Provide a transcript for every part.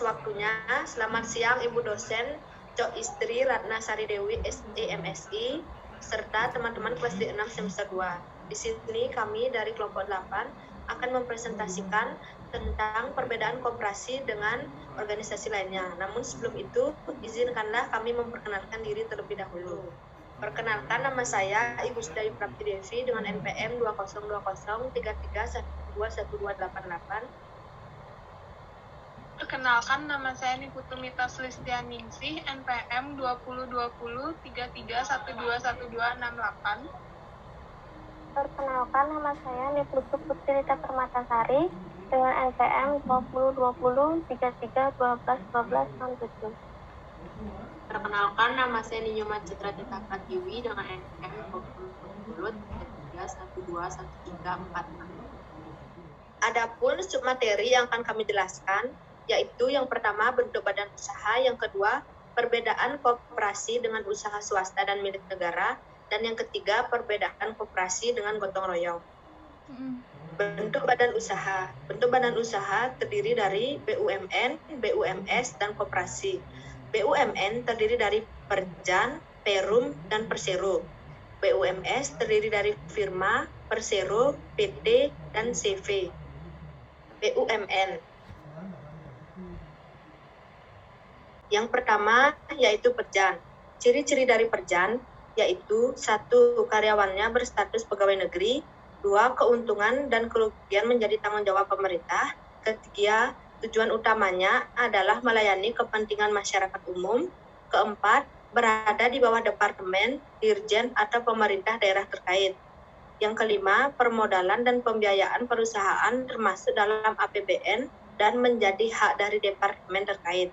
waktunya. Selamat siang Ibu dosen, Cok Istri Ratna Sari Dewi SEMSI, serta teman-teman kelas D6 semester 2. Di sini kami dari kelompok 8 akan mempresentasikan tentang perbedaan koperasi dengan organisasi lainnya. Namun sebelum itu, izinkanlah kami memperkenalkan diri terlebih dahulu. Perkenalkan, nama saya Ibu Sudayu Prapti Devi dengan NPM 202033121288. Perkenalkan, nama saya Niputumita Sulistianingsih, NPM 202033121268. Perkenalkan, nama saya Niputu Putrita Permatasari dengan NPM 202033121267. Perkenalkan, nama saya Ninyoma Citra Tita Pratiwi dengan NPM 2033121346. Adapun submateri yang akan kami jelaskan, yaitu yang pertama bentuk badan usaha, yang kedua perbedaan koperasi dengan usaha swasta dan milik negara, dan yang ketiga perbedaan koperasi dengan gotong royong. Bentuk badan usaha. Bentuk badan usaha terdiri dari BUMN, BUMS, dan koperasi. BUMN terdiri dari Perjan, Perum, dan Persero. BUMS terdiri dari firma, Persero, PT, dan CV. BUMN. Yang pertama yaitu Perjan. Ciri-ciri dari Perjan yaitu 1. Karyawannya berstatus pegawai negeri, 2. Keuntungan dan kerugian menjadi tanggung jawab pemerintah, 3. Tujuan utamanya adalah melayani kepentingan masyarakat umum, 4. Berada di bawah departemen, dirjen, atau pemerintah daerah terkait. Yang kelima, permodalan dan pembiayaan perusahaan termasuk dalam APBN dan menjadi hak dari departemen terkait.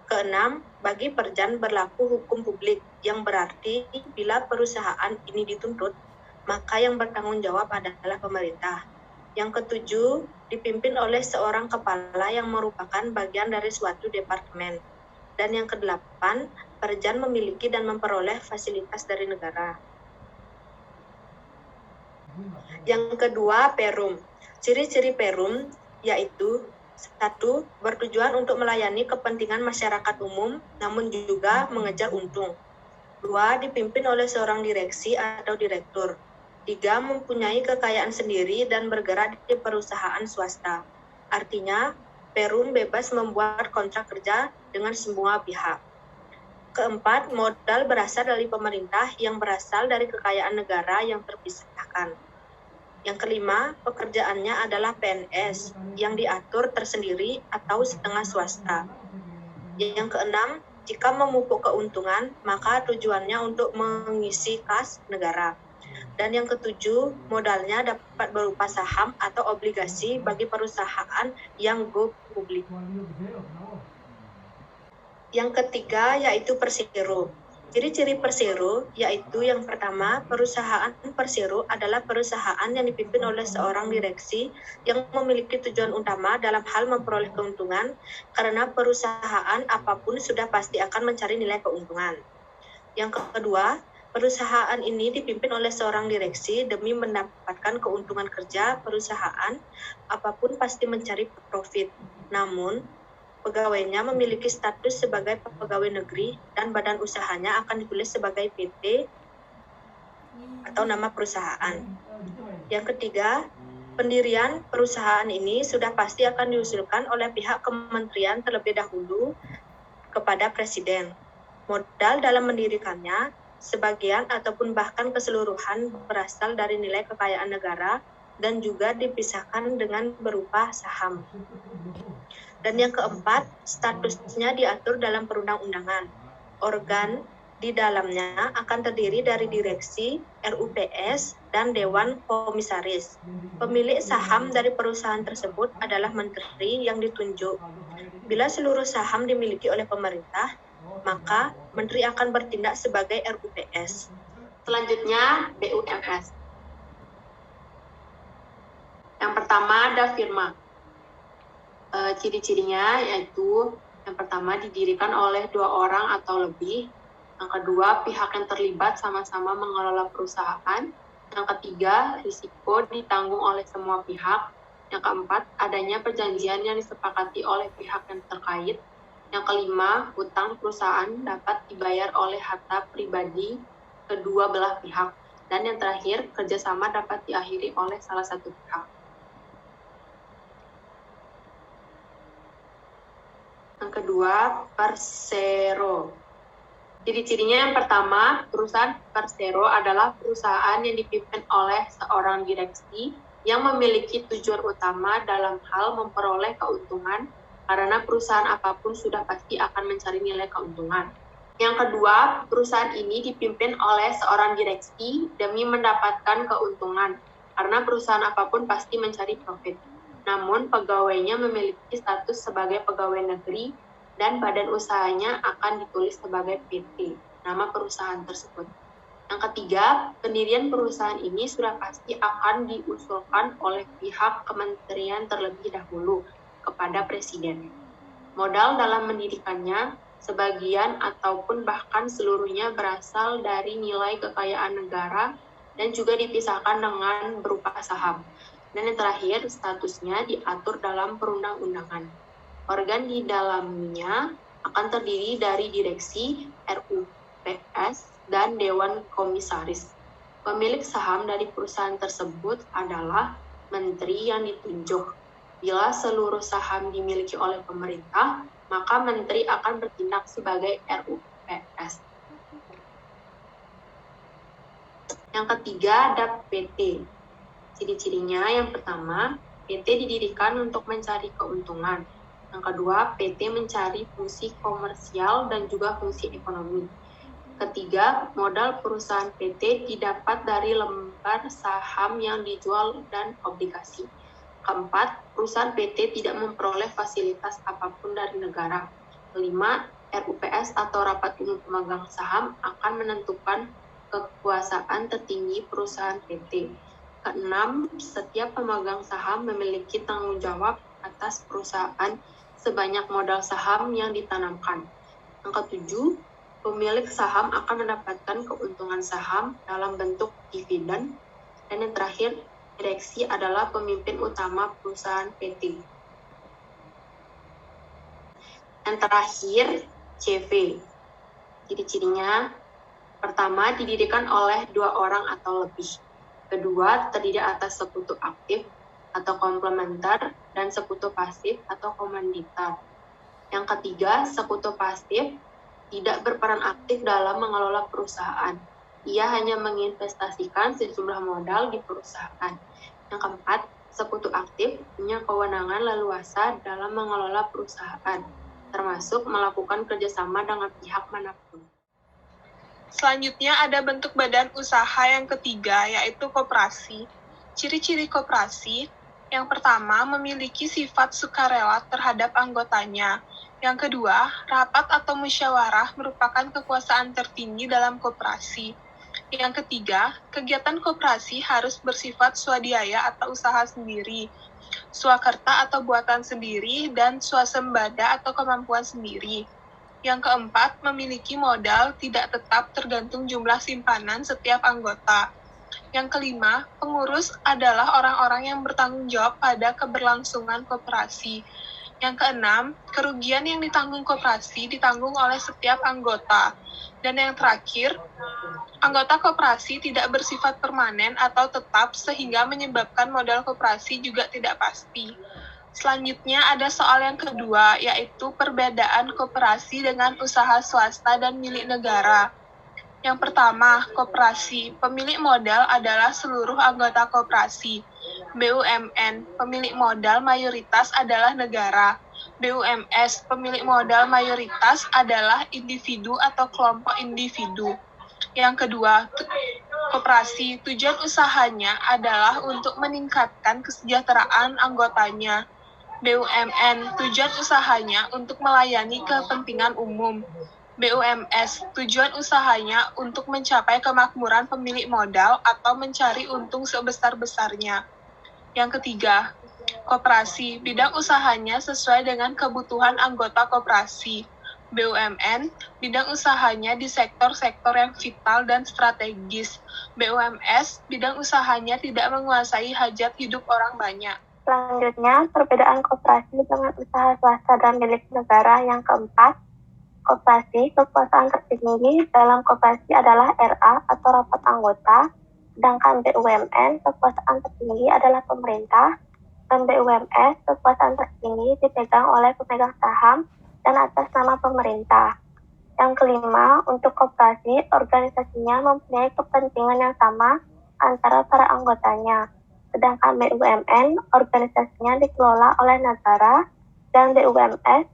Keenam, bagi Perjan berlaku hukum publik, yang berarti bila perusahaan ini dituntut, maka yang bertanggung jawab adalah pemerintah. Yang ketujuh, dipimpin oleh seorang kepala yang merupakan bagian dari suatu departemen. Dan yang kedelapan, Perjan memiliki dan memperoleh fasilitas dari negara. Yang kedua, Perum. Ciri-ciri Perum yaitu 1. Bertujuan untuk melayani kepentingan masyarakat umum, namun juga mengejar untung. 2. Dipimpin oleh seorang direksi atau direktur. 3. Mempunyai kekayaan sendiri dan bergerak di perusahaan swasta. Artinya, Perum bebas membuat kontrak kerja dengan semua pihak. Keempat, modal berasal dari pemerintah yang berasal dari kekayaan negara yang terpisahkan. Yang kelima, pekerjaannya adalah PNS yang diatur tersendiri atau setengah swasta. Yang keenam, jika memupuk keuntungan, maka tujuannya untuk mengisi kas negara. Dan yang ketujuh, modalnya dapat berupa saham atau obligasi bagi perusahaan yang go publik. Yang ketiga yaitu Persero. Ciri-ciri Persero yaitu yang pertama, perusahaan Persero adalah perusahaan yang dipimpin oleh seorang direksi yang memiliki tujuan utama dalam hal memperoleh keuntungan, karena perusahaan apapun sudah pasti akan mencari nilai keuntungan. Yang kedua, perusahaan ini dipimpin oleh seorang direksi demi mendapatkan keuntungan kerja. Perusahaan apapun pasti mencari profit, namun pegawainya memiliki status sebagai pegawai negeri dan badan usahanya akan ditulis sebagai PT atau nama perusahaan. Yang ketiga, pendirian perusahaan ini sudah pasti akan diusulkan oleh pihak kementerian terlebih dahulu kepada Presiden. Modal dalam mendirikannya, sebagian ataupun bahkan keseluruhan berasal dari nilai kekayaan negara dan juga dipisahkan dengan berupa saham. Dan yang keempat, statusnya diatur dalam perundang-undangan. Organ di dalamnya akan terdiri dari direksi, RUPS, dan Dewan Komisaris. Pemilik saham dari perusahaan tersebut adalah menteri yang ditunjuk. Bila seluruh saham dimiliki oleh pemerintah, maka menteri akan bertindak sebagai RUPS. Selanjutnya, BUMS. Yang pertama ada firma. Ciri-cirinya yaitu yang pertama didirikan oleh 2 orang atau lebih. Yang kedua, pihak yang terlibat sama-sama mengelola perusahaan. Yang ketiga, risiko ditanggung oleh semua pihak. Yang keempat, adanya perjanjian yang disepakati oleh pihak yang terkait. Yang kelima, hutang perusahaan dapat dibayar oleh harta pribadi kedua belah pihak. Dan yang terakhir, kerjasama dapat diakhiri oleh salah satu pihak. Yang kedua, persero. Ciri-cirinya yang pertama, perusahaan persero adalah perusahaan yang dipimpin oleh seorang direksi yang memiliki tujuan utama dalam hal memperoleh keuntungan, karena perusahaan apapun sudah pasti akan mencari nilai keuntungan. Yang kedua, perusahaan ini dipimpin oleh seorang direksi demi mendapatkan keuntungan, karena perusahaan apapun pasti mencari profit. Namun, pegawainya memiliki status sebagai pegawai negeri dan badan usahanya akan ditulis sebagai PT, nama perusahaan tersebut. Yang ketiga, pendirian perusahaan ini sudah pasti akan diusulkan oleh pihak kementerian terlebih dahulu kepada presiden. Modal dalam mendirikannya, sebagian ataupun bahkan seluruhnya berasal dari nilai kekayaan negara dan juga dipisahkan dengan berupa saham. Dan yang terakhir, statusnya diatur dalam perundang-undangan. Organ di dalamnya akan terdiri dari direksi, RUPS, dan Dewan Komisaris. Pemilik saham dari perusahaan tersebut adalah menteri yang ditunjuk. Bila seluruh saham dimiliki oleh pemerintah, maka menteri akan bertindak sebagai RUPS. Yang ketiga ada PT. Ciri-cirinya yang pertama, PT didirikan untuk mencari keuntungan. Yang kedua, PT mencari fungsi komersial dan juga fungsi ekonomi. Ketiga, modal perusahaan PT didapat dari lembar saham yang dijual dan obligasi. Keempat, perusahaan PT tidak memperoleh fasilitas apapun dari negara. Kelima, RUPS atau Rapat Umum Pemegang Saham akan menentukan kekuasaan tertinggi perusahaan PT. Keenam, setiap pemegang saham memiliki tanggung jawab atas perusahaan sebanyak modal saham yang ditanamkan. Yang ketujuh, pemilik saham akan mendapatkan keuntungan saham dalam bentuk dividen. Dan yang terakhir, direksi adalah pemimpin utama perusahaan PT. Yang terakhir, CV. Ciri-cirinya, pertama, didirikan oleh 2 orang atau lebih. Kedua, terdiri atas sekutu aktif atau komplementer dan sekutu pasif atau komanditer. Yang ketiga, sekutu pasif tidak berperan aktif dalam mengelola perusahaan. Ia hanya menginvestasikan sejumlah modal di perusahaan. Yang keempat, sekutu aktif punya kewenangan leluasa dalam mengelola perusahaan, termasuk melakukan kerjasama dengan pihak manapun. Selanjutnya ada bentuk badan usaha yang ketiga, yaitu koperasi. Ciri-ciri koperasi, yang pertama, memiliki sifat sukarela terhadap anggotanya. Yang kedua, rapat atau musyawarah merupakan kekuasaan tertinggi dalam koperasi. Yang ketiga, kegiatan koperasi harus bersifat swadaya atau usaha sendiri, swakarta atau buatan sendiri, dan swasembada atau kemampuan sendiri. Yang keempat, memiliki modal tidak tetap tergantung jumlah simpanan setiap anggota. Yang kelima, pengurus adalah orang-orang yang bertanggung jawab pada keberlangsungan koperasi. Yang keenam, kerugian yang ditanggung koperasi ditanggung oleh setiap anggota. Dan yang terakhir, anggota koperasi tidak bersifat permanen atau tetap sehingga menyebabkan modal koperasi juga tidak pasti. Selanjutnya ada soal yang kedua, yaitu perbedaan koperasi dengan usaha swasta dan milik negara. Yang pertama, koperasi. Pemilik modal adalah seluruh anggota koperasi. BUMN, pemilik modal mayoritas adalah negara. BUMS, pemilik modal mayoritas adalah individu atau kelompok individu. Yang kedua, koperasi. Tujuan usahanya adalah untuk meningkatkan kesejahteraan anggotanya. BUMN, tujuan usahanya untuk melayani kepentingan umum. BUMS, tujuan usahanya untuk mencapai kemakmuran pemilik modal atau mencari untung sebesar-besarnya. Yang ketiga, koperasi, bidang usahanya sesuai dengan kebutuhan anggota koperasi. BUMN, bidang usahanya di sektor-sektor yang vital dan strategis. BUMS, bidang usahanya tidak menguasai hajat hidup orang banyak. Selanjutnya, perbedaan koperasi dengan usaha swasta dan milik negara. Yang keempat, koperasi, kekuasaan tertinggi dalam koperasi adalah RA atau rapat anggota, sedangkan BUMN, kekuasaan tertinggi adalah pemerintah, dan BUMS, kekuasaan tertinggi dipegang oleh pemegang saham dan atas nama pemerintah. Yang kelima, untuk koperasi, organisasinya mempunyai kepentingan yang sama antara para anggotanya, sedangkan BUMN, organisasinya dikelola oleh negara, dan BUMS,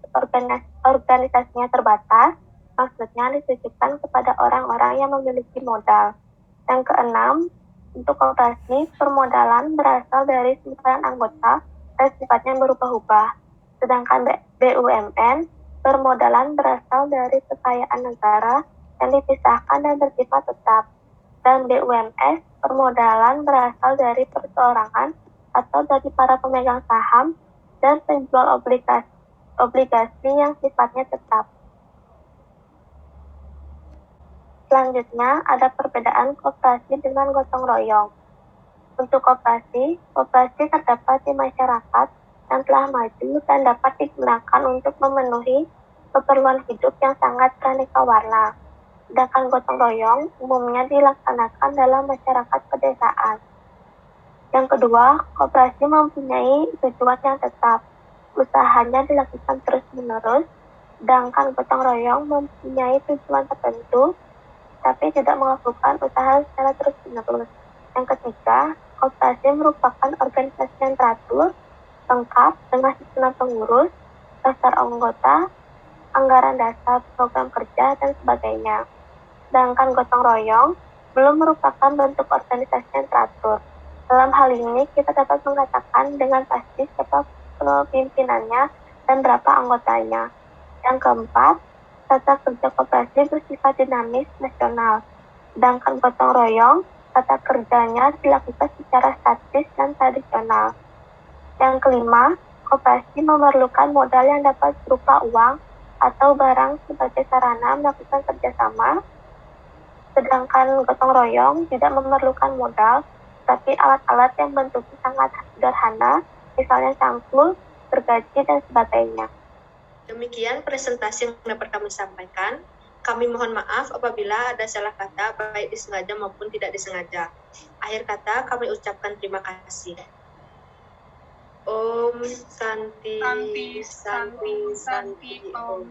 organisasinya terbatas, maksudnya ditujukan kepada orang-orang yang memiliki modal. Yang keenam, untuk koperasi, permodalan berasal dari simpanan anggota dan sifatnya berubah-ubah. Sedangkan BUMN, permodalan berasal dari kekayaan negara yang dipisahkan dan bersifat tetap. Dan BUMS, permodalan berasal dari perseorangan atau dari para pemegang saham dan penjual obligasi yang sifatnya tetap. Selanjutnya, ada perbedaan koperasi dengan gotong royong. Untuk koperasi terdapat di masyarakat yang telah maju dan dapat digunakan untuk memenuhi keperluan hidup yang sangat beraneka warna. Sedangkan gotong royong umumnya dilaksanakan dalam masyarakat pedesaan. Yang kedua, koperasi mempunyai tujuan yang tetap. Usahanya dilakukan terus-menerus, sedangkan gotong royong mempunyai tujuan tertentu, tapi tidak melakukan usaha secara terus-menerus. Yang ketiga, koperasi merupakan organisasi yang teratur, lengkap dengan sistem pengurus, daftar anggota, anggaran dasar, program kerja, dan sebagainya. Sedangkan gotong royong belum merupakan bentuk organisasi yang teratur. Dalam hal ini, kita dapat mengatakan dengan pasti siapa pimpinannya dan berapa anggotanya. Yang keempat, tata kerja koperasi bersifat dinamis nasional, sedangkan gotong royong tata kerjanya dilakukan secara statis dan tradisional. Yang kelima, koperasi memerlukan modal yang dapat berupa uang atau barang sebagai sarana melakukan kerjasama, sedangkan gotong royong tidak memerlukan modal, tapi alat-alat yang bentuknya sangat sederhana, misalnya cangkul, gergaji, dan sebagainya. Demikian presentasi yang dapat kami sampaikan. Kami mohon maaf apabila ada salah kata, baik disengaja maupun tidak disengaja. Akhir kata, kami ucapkan terima kasih. Om Santi, Santi, Santi, Santi, Om.